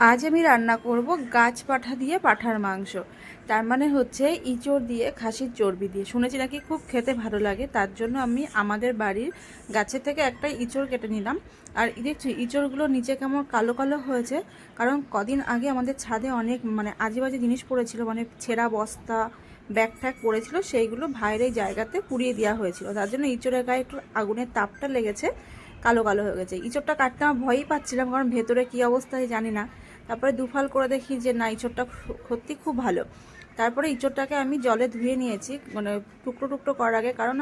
আজ আমি রান্না করব গাছ পাঠা দিয়ে পাঠার মাংস। তার মানে হচ্ছে ইঁচড় দিয়ে, খাসির চর্বি দিয়ে। শুনেছি নাকি খুব খেতে ভালো লাগে, তার জন্য আমি আমাদের বাড়ির গাছের থেকে একটা ইঁচড় কেটে নিলাম। আর দেখছি ইঁচড়গুলো নিচে কেমন কালো কালো হয়েছে, কারণ কদিন আগে আমাদের ছাদে অনেক আজে বাজে জিনিস পড়েছিল, ছেঁড়া বস্তা, ব্যাগ ট্যাগ পড়েছিল, সেইগুলো বাইরের জায়গাতে পুড়িয়ে দেওয়া হয়েছিল। তার জন্য ইঁচড়ের গায়ে একটু আগুনের তাপটা লেগেছে, কালো কালো হয়ে গেছে। ইঁচড়টা কাটতে আমার ভয়ই পাচ্ছিলাম, কারণ ভেতরে কী অবস্থায় জানি না। তারপরে দুফাল করে দেখি যে না, ইঁচড়টা সত্যি খুব ভালো। তারপরে ইঁচড়টাকে আমি জলে ধুয়ে নিয়েছি, টুকরো টুকরো করার আগে, কারণ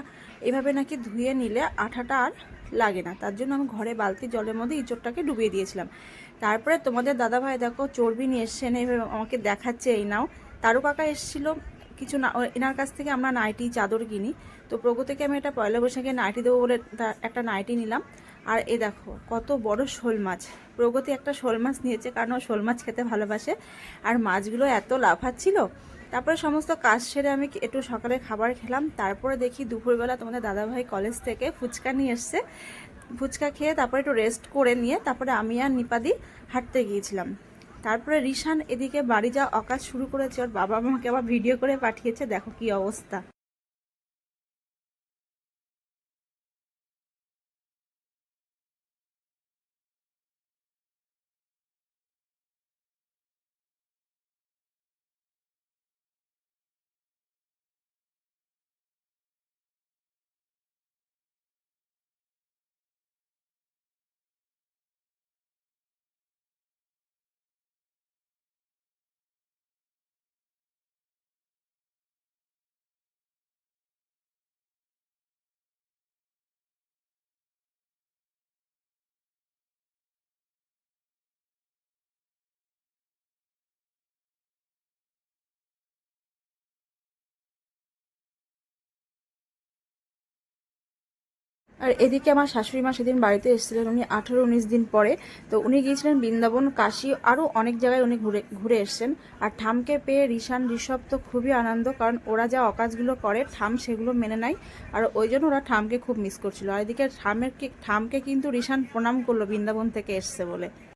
এইভাবে নাকি ধুয়ে নিলে আঠাটা আর লাগে না। তার জন্য আমি ঘরে বালতি জলের মধ্যে ইঁচড়টাকে ডুবিয়ে দিয়েছিলাম। তারপরে তোমাদের দাদাভাই দেখো চর্বি নিয়ে এসছেন, এইভাবে আমাকে দেখাচ্ছে, এই নাও। তারু কাকা এসেছিল কিছু না, এনার কাছ থেকে আমরা নাইটি চাদর কিনি। তো প্রগতিকে আমি একটা পয়লা বৈশাখে নাইটি দেবো বলে একটা নাইটি নিলাম। আর এ দেখো কত বড় শোল মাছ। প্রগতি একটা শোল মাছ নিয়েছে, কারণ ও শোল মাছ খেতে ভালোবাসে। আর মাছগুলো এত লাফাচ্ছিল। তারপরে সমস্ত কাজ সেরে আমি একটু সকালে খাবার খেলাম। তারপরে দেখি দুপুরবেলা তোমাদের দাদাভাই কলেজ থেকে ফুচকা নিয়ে এসছে। ফুচকা খেয়ে তারপরে একটু রেস্ট করে নিয়ে তারপরে আমি আর নিপাদি হাঁটতে গিয়েছিলাম। তারপরে রিশান এদিকে বাড়ি যাওয়া অকাজ শুরু করেছে, ওর বাবা আমাকে আবার ভিডিও করে পাঠিয়েছে, দেখো কি অবস্থা। আর এদিকে আমার শাশুড়ি মা সেদিন বাড়িতে এসেছিলেন, উনি 18-19 দিন পরে। তো উনি গিয়েছিলেন বৃন্দাবন, কাশী, আরও অনেক জায়গায় উনি ঘুরে ঘুরে এসছেন। আর ঠামকে পেয়ে ঋষান ঋষভ তো খুবই আনন্দ, কারণ ওরা যা অকাজগুলো করে ঠাম সেগুলো মেনে নেয়। আর ওই জন্য ওরা ঠামকে খুব মিস করছিল। আর এদিকে ঠামকে কিন্তু ঋষান প্রণাম করলো বৃন্দাবন থেকে এসছে বলে।